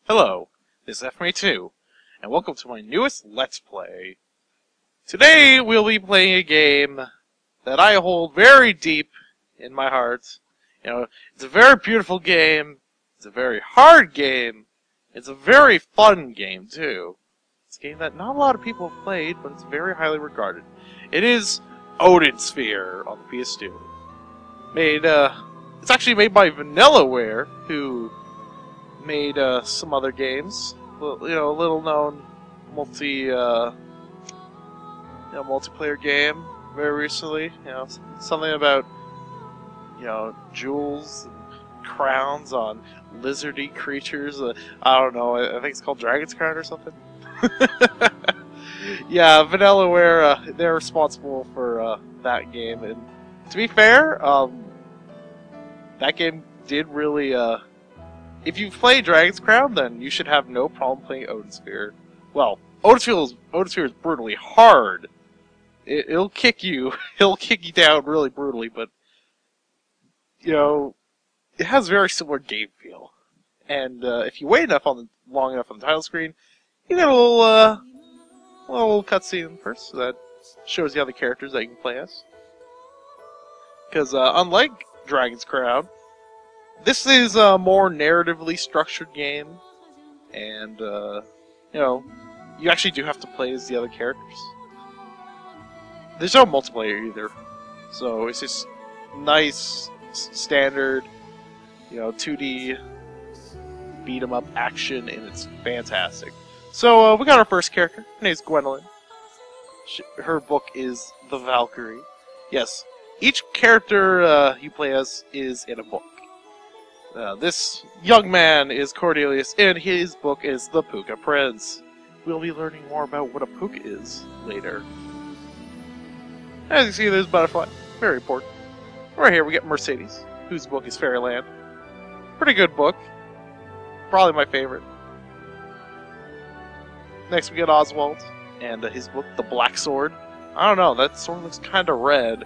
Hello, this is FMA2, and welcome to my newest Let's Play. Today we'll be playing a game that I hold very deep in my heart. You know, it's a very beautiful game, it's a very hard game, it's a very fun game too. It's a game that not a lot of people have played, but it's very highly regarded. It is Odin Sphere on the PS2. It's actually made by Vanillaware, who made some other games, little known multiplayer game very recently. Something about jewels and crowns on lizardy creatures. I don't know. I think it's called Dragon's Crown or something. Yeah, Vanillaware. They're responsible for that game, and to be fair, that game did really. If you play Dragon's Crown, then you should have no problem playing Odin Sphere. Well, Odin Sphere is brutally hard. It'll kick you. It'll kick you down really brutally, but it has very similar game feel. And if you wait long enough on the title screen, you get a little cutscene first that shows you all the characters that you can play as. Because unlike Dragon's Crown, this is a more narratively structured game, and you actually do have to play as the other characters. There's no multiplayer either, so it's just nice, standard, 2D beat 'em up action, and it's fantastic. So we got our first character. Her name's Gwendolyn. Her book is The Valkyrie. Yes, each character you play as is in a book. This young man is Cornelius, and his book is The Puka Prince. We'll be learning more about what a puka is later. As you see, there's Butterfly. Very important. Right here we get Mercedes, whose book is Fairyland. Pretty good book. Probably my favorite. Next we get Oswald, and his book, The Black Sword. I don't know, that sword looks kind of red.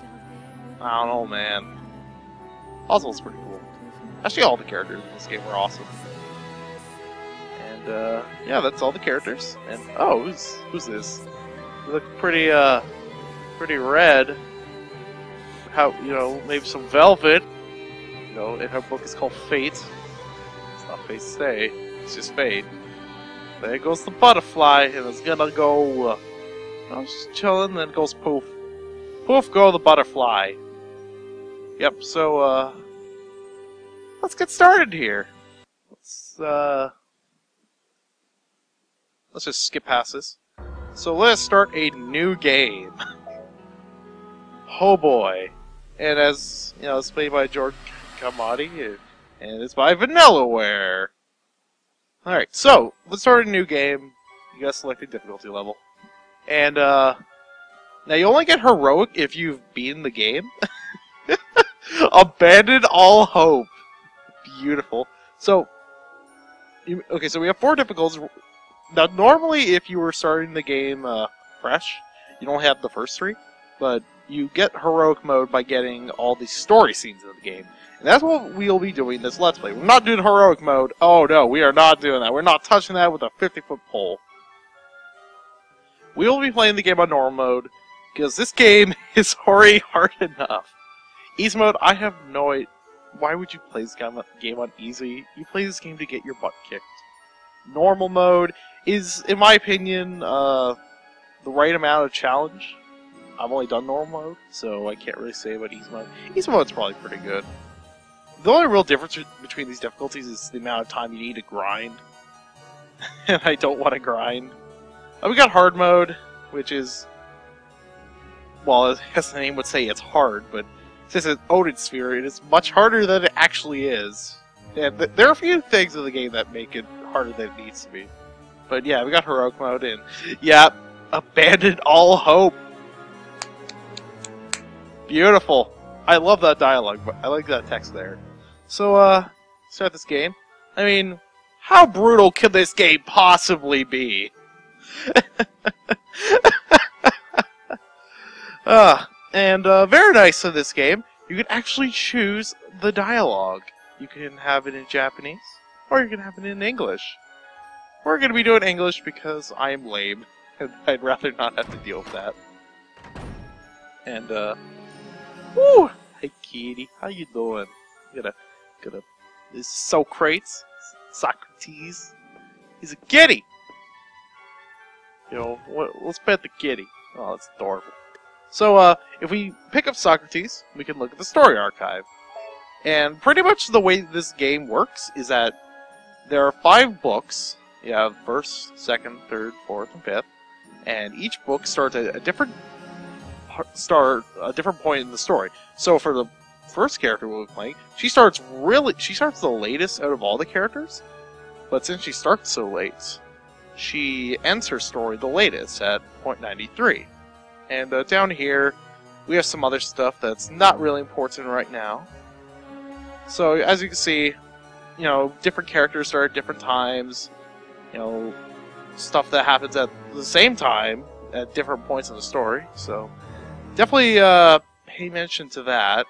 I don't know, man. Oswald's pretty cool. Actually, all the characters in this game were awesome. And, yeah, that's all the characters. And, oh, who's this? You look pretty red. Maybe some velvet. And her book is called Fate. It's not Fate Stay, it's just Fate. There goes the butterfly, and it's gonna go, just chilling, then it goes poof. Poof go the butterfly. Yep, so, let's get started here. Let's just skip past this. So let's start a new game. Oh boy. And as, it's played by George Kamadi, and it's by Vanillaware. Alright, so, let's start a new game. You gotta select a difficulty level. And, now you only get heroic if you've beaten the game. Abandon all hope. Beautiful. So, so we have 4 difficulties. Now, normally, if you were starting the game fresh, you don't have the first 3, but you get heroic mode by getting all the story scenes in the game. And that's what we'll be doing this Let's Play. We're not doing heroic mode. Oh no, we are not doing that. We're not touching that with a 50-foot pole. We will be playing the game on normal mode, because this game is already hard enough. Easy mode, I have no idea. Why would you play this game on easy? You play this game to get your butt kicked. Normal mode is, in my opinion, the right amount of challenge. I've only done normal mode, so I can't really say about easy mode. Easy mode's probably pretty good. The only real difference between these difficulties is the amount of time you need to grind. And I don't want to grind. We got hard mode, which is, well, as the name would say, it's hard, but since it's Odin Sphere, it is much harder than it actually is. And there are a few things in the game that make it harder than it needs to be. But yeah, we got heroic mode, and yeah, abandon all hope. Beautiful. I love that dialogue, but I like that text there. So, start this game. I mean, how brutal could this game possibly be? And very nice in this game, you can actually choose the dialogue. You can have it in Japanese, or you can have it in English. we're going to be doing English because I am lame, and I'd rather not have to deal with that. And, woo! Hey, kitty, how you doing? Gonna, this is Socrates, Socrates. He's a kitty! You know, let's pet the kitty. Oh, that's adorable. So, if we pick up Socrates, we can look at the story archive. And pretty much the way this game works is that there are 5 books. You have 1st, 2nd, 3rd, 4th, and 5th. And each book starts at a different point in the story. So for the first character we'll be playing, she starts the latest out of all the characters. But since she starts so late, she ends her story the latest at point 93. And down here, we have some other stuff that's not really important right now. So as you can see, you know, different characters start at different times. You know, stuff that happens at the same time at different points in the story. So definitely pay attention to that.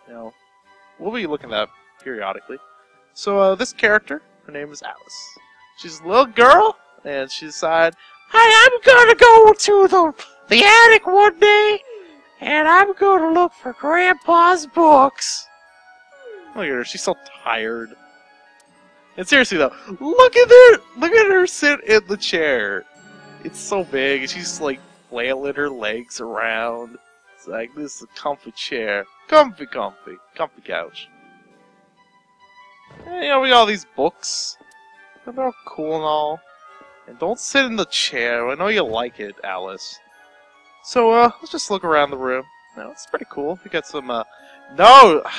You know, we'll be looking at that periodically. So this character, her name is Alice. She's a little girl, and she decided, hey, I'm gonna go to the attic one day, and I'm gonna look for Grandpa's books. Look at her, she's so tired. And seriously though, look at her sit in the chair. It's so big, and she's like flailing her legs around. It's like, this is a comfy chair. Comfy couch. And, you know, we got all these books. And they're all cool and all. And don't sit in the chair. I know you like it, Alice. So, let's just look around the room. No, it's pretty cool. We got some, No!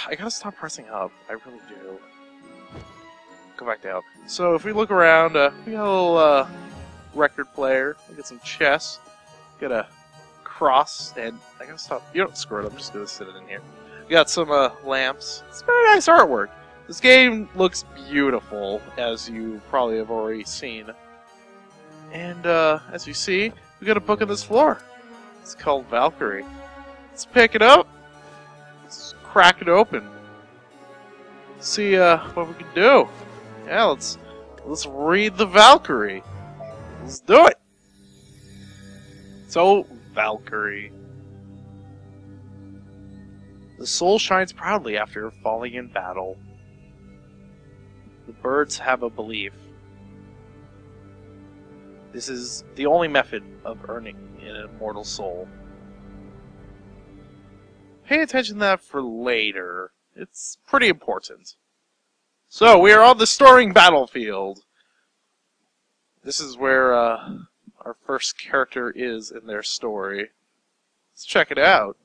I gotta stop pressing up. I really do. Go back down. So, if we look around, we got a little, record player. We got some chess. We got a cross, and I gotta stop. You don't screw it. I'm just gonna sit it in here. We got some, lamps. It's very nice artwork. This game looks beautiful, as you probably have already seen. And, as you see, we got a book on this floor. It's called Valkyrie. Let's pick it up. Let's crack it open. See, what we can do. Yeah, let's read the Valkyrie. Let's do it. So, Valkyrie. The soul shines proudly after falling in battle. The birds have a belief. This is the only method of earning an immortal soul. Pay attention to that for later. It's pretty important. So, we are on the starring battlefield. This is where our first character is in their story. Let's check it out.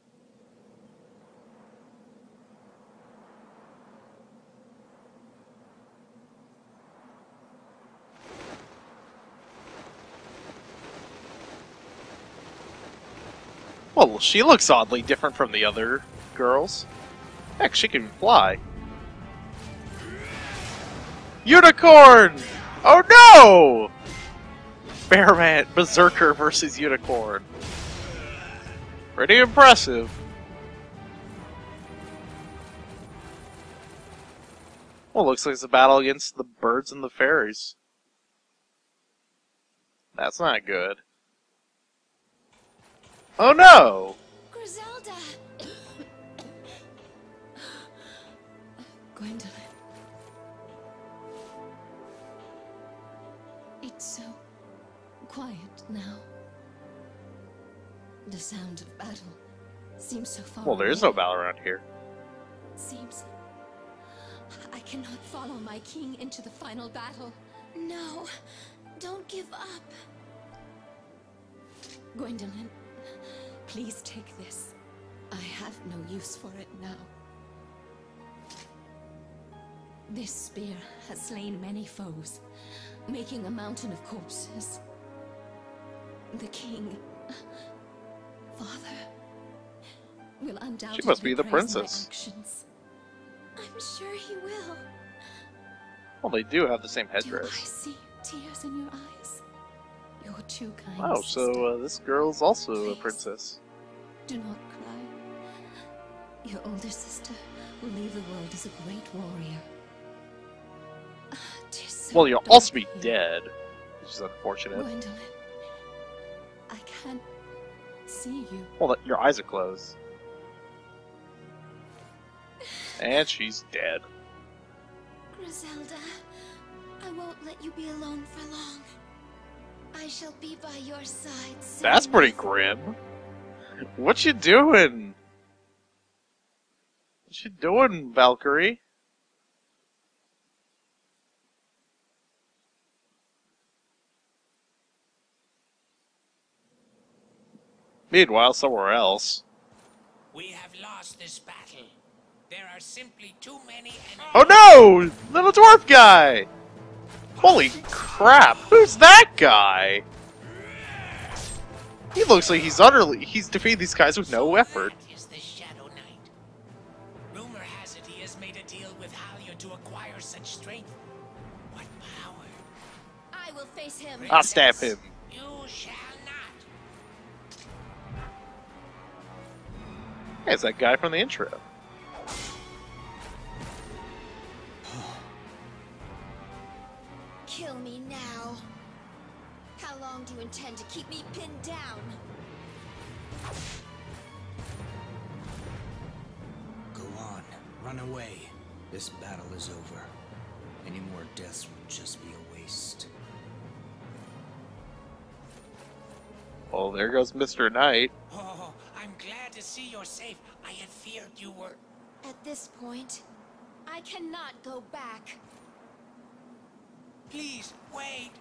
Well, she looks oddly different from the other girls. Heck, she can fly. Unicorn! Oh no! Bearman, Berserker versus Unicorn. Pretty impressive. Well, looks like it's a battle against the birds and the fairies. That's not good. Oh no! Griselda! Gwendolyn. It's so quiet now. The sound of battle seems so far Well, there is no battle around here. It seems I cannot follow my king into the final battle. No, don't give up. Gwendolyn, please take this. I have no use for it now. This spear has slain many foes, making a mountain of corpses. The king, father, will undoubtedly She must be the praise my princess. actions. I'm sure he will. Well, they do have the same Do I headdress. see tears in your eyes? You're too kind. Oh, sister. so this girl's also a Please. princess. Do not cry. Your older sister will leave the world as a great warrior. 'Tis Well, you'll also be dead, which is unfortunate. Gwendolyn, I can't see you. Well, your eyes are closed. And she's dead. Griselda, I won't let you be alone for long. I shall be by your side soon. That's pretty grim. What you doing? What you doing, Valkyrie? Meanwhile, somewhere else. We have lost this battle. There are simply too many enemies. Oh no! Little dwarf guy! Holy crap! Who's that guy? He looks like he's defeated these guys with no effort. That is the Shadow Knight. Rumor has it he has made a deal with Halia to acquire such strength. What power? I will face him. I'll stab him. You shall not. Hey, it's that guy from the intro. Kill me now. How long do you intend to keep me pinned down? Go on. Run away. This battle is over. Any more deaths will just be a waste. Well, there goes Mr. Knight. Oh, I'm glad to see you're safe. I had feared you were. At this point, I cannot go back. Please, wait.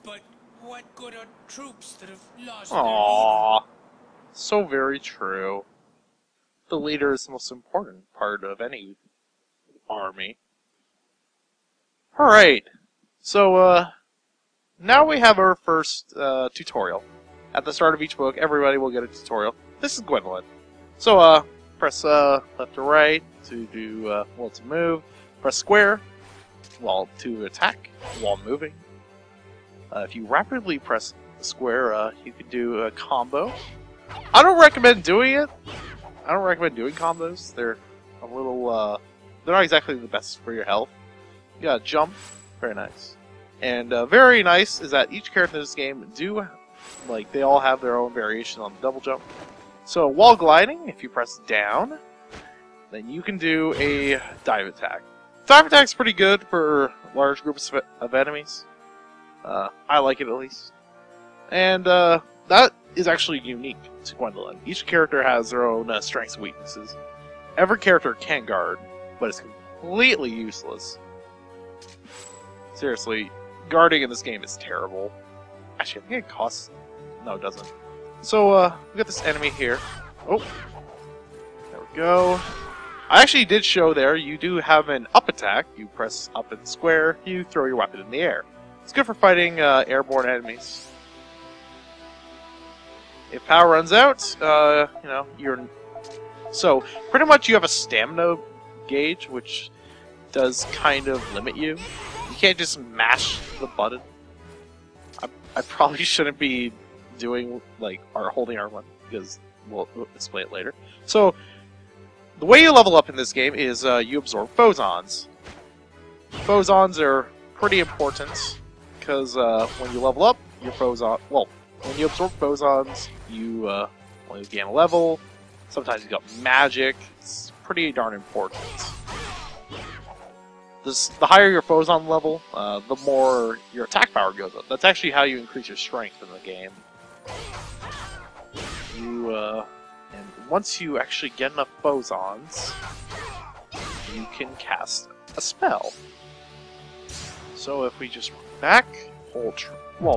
But what good are troops that have lost their Aww. So very true. The leader is the most important part of any army. Alright. So, now we have our first tutorial. At the start of each book, everybody will get a tutorial. This is Gwendolyn. So, press left or right to do, well, to move. Press square while to attack while moving. If you rapidly press square, you can do a combo. I don't recommend doing it. I don't recommend doing combos. They're a little, they're not exactly the best for your health. You gotta jump. Very nice. And very nice is that each character in this game they all have their own variation on the double jump. So while gliding, if you press down, then you can do a dive attack. Dive attack's pretty good for large groups of enemies. I like it at least. And that is actually unique to Gwendolyn. Each character has their own strengths and weaknesses. Every character can guard, but it's completely useless. Seriously, guarding in this game is terrible. Actually, I think it costs... No, it doesn't. So, we got this enemy here. Oh. There we go. I actually did show there, you do have an up attack. You press up and square, you throw your weapon in the air. It's good for fighting airborne enemies. If power runs out, you know, you're... So, pretty much you have a stamina gauge, which does kind of limit you. You can't just mash the button. I probably shouldn't be doing, like, holding R1, because we'll explain it later. So, the way you level up in this game is you absorb phosons. Phosons are pretty important, because when you level up, your phoson... Well, when you absorb phosons, you gain a level. Sometimes you got magic. It's pretty darn important. The higher your phoson level, the more your attack power goes up. That's actually how you increase your strength in the game. And once you actually get enough phosons, you can cast a spell. So if we just run back,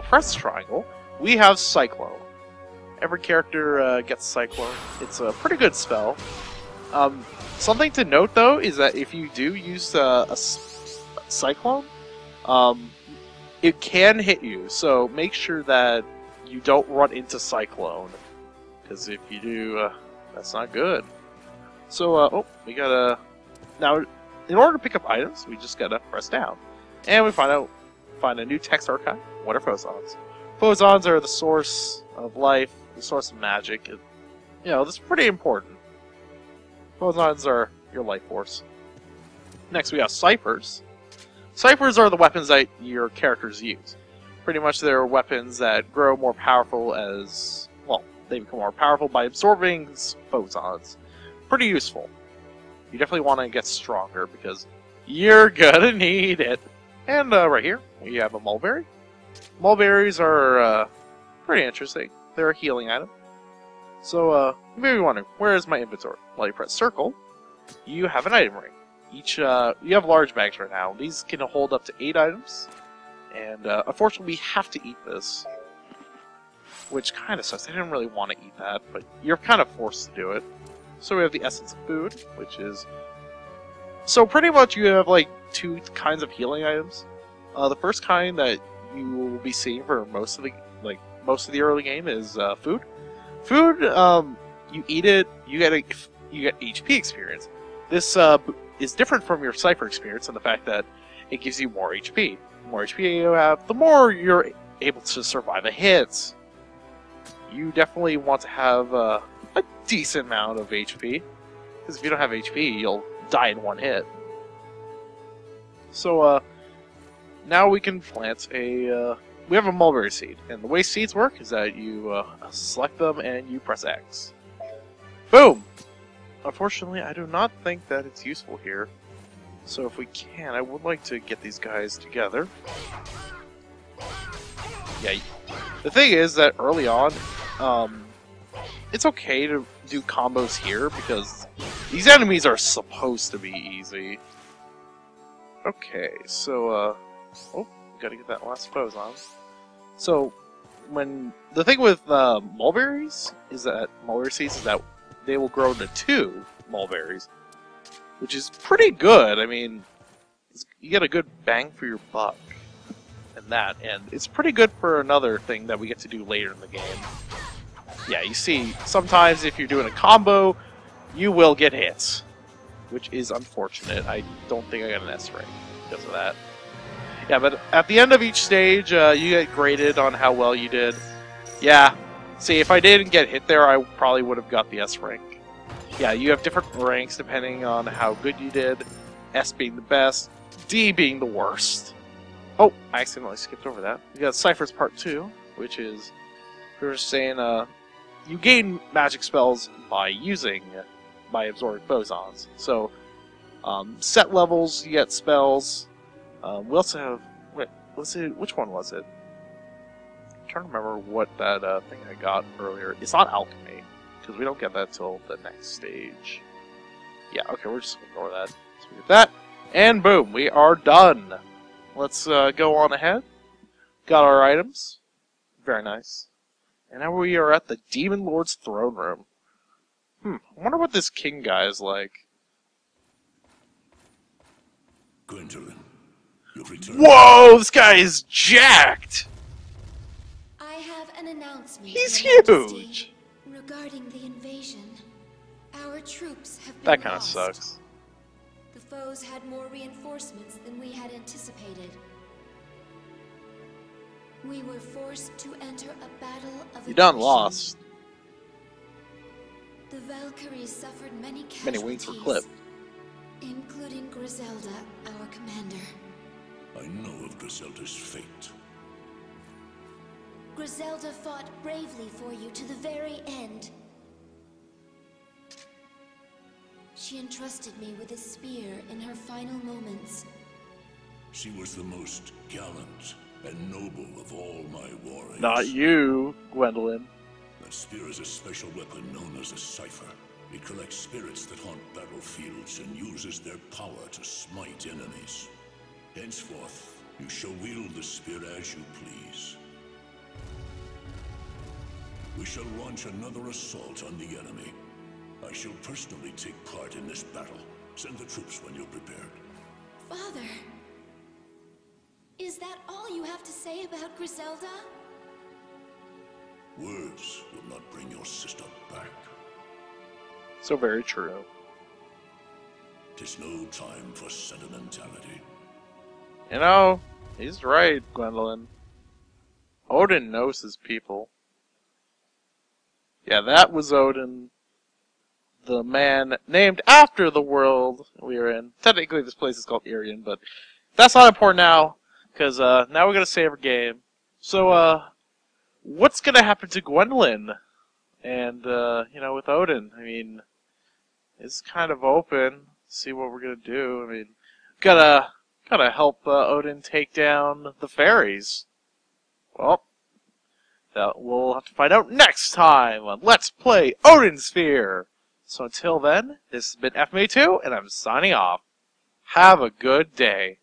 press triangle, we have Cyclone. Every character gets Cyclone. It's a pretty good spell. Something to note, though, is that if you do use a Cyclone, it can hit you, so make sure that you don't run into Cyclone, because if you do, that's not good. So, we gotta... Now, in order to pick up items, we just gotta press down. And we find a new text archive. What are phosons? Phosons are the source of life, the source of magic. You know, this is pretty important. Phosons are your life force. Next we have ciphers. Ciphers are the weapons that your characters use. Pretty much they're weapons that grow more powerful as, well, they become more powerful by absorbing photons. Pretty useful. You definitely want to get stronger because you're gonna need it. And right here, we have a mulberry. Mulberries are pretty interesting. They're a healing item. So, you may be wondering, where is my inventory? Well, you press circle, you have an item ring. You have large bags right now. These can hold up to 8 items. And, unfortunately, we have to eat this. Which kind of sucks. I didn't really want to eat that, but you're kind of forced to do it. So we have the essence of food, which is... So pretty much you have, like, 2 kinds of healing items. The first kind that you will be seeing for most of the early game is food. Food, you eat it, you get HP experience. This is different from your Cypher experience in the fact that it gives you more HP. The more HP you have, the more you're able to survive a hit. You definitely want to have a decent amount of HP, because if you don't have HP, you'll die in 1 hit. So, now we can plant a... we have a mulberry seed, and the way seeds work is that you select them and you press X. Boom! Unfortunately, I do not think that it's useful here. So if we can, I would like to get these guys together. Yeah, the thing is that early on, it's okay to do combos here because these enemies are supposed to be easy. Okay, so, oh, gotta get that last pose on. So, the thing with mulberries is that, mulberry seeds is that they will grow to 2 mulberries, which is pretty good. I mean, you get a good bang for your buck in that, and it's pretty good for another thing that we get to do later in the game. Yeah, you see, sometimes if you're doing a combo, you will get hits, which is unfortunate. I don't think I got an S rank because of that. Yeah, but at the end of each stage, you get graded on how well you did. Yeah, see, if I didn't get hit there, I probably would have got the S rank. Yeah, you have different ranks depending on how good you did. S being the best, D being the worst. Oh, I accidentally skipped over that. We got Cypher's Part 2, which is, we were just saying, you gain magic spells by absorbing photons. So, set levels, you get spells. We also have, which one was it? I'm trying to remember what that thing I got earlier. It's not alchemy, because we don't get that till the next stage. Yeah, okay, we're just going to ignore that. So we get that, and boom, we are done. Let's go on ahead. Got our items. Very nice. And now we are at the Demon Lord's throne room. I wonder what this king guy is like. Gwendolyn, you've returned. Whoa, this guy is jacked! I have an announcement. He's Your Majesty, huge! regarding the invasion. Our troops have been That kind of lost. sucks. The foes had more reinforcements than we had anticipated. We were forced to enter a battle of You done attrition. lost. The Valkyries suffered many casualties. Many wings were clipped. Including Griselda, our commander. I know of Griselda's fate. Griselda fought bravely for you to the very end. She entrusted me with a spear in her final moments. She was the most gallant and noble of all my warriors. Not you, Gwendolyn. That spear is a special weapon known as a cipher. It collects spirits that haunt battlefields and uses their power to smite enemies. Henceforth, you shall wield the spear as you please. We shall launch another assault on the enemy. I shall personally take part in this battle. Send the troops when you're prepared. Father, is that all you have to say about Griselda? Words will not bring your sister back. So very true. 'Tis no time for sentimentality. You know, he's right, Gwendolyn. Odin knows his people. Yeah, that was Odin, the man named after the world we are in. Technically, this place is called Irian, but that's not important now, because now we're gonna save our game. So, what's gonna happen to Gwendolyn? And you know, with Odin, I mean, it's kind of open. See what we're gonna do. I mean, gotta help Odin take down the fairies. Well, that we'll have to find out next time on Let's Play Odin Sphere. So until then, this has been FMA2, and I'm signing off. Have a good day.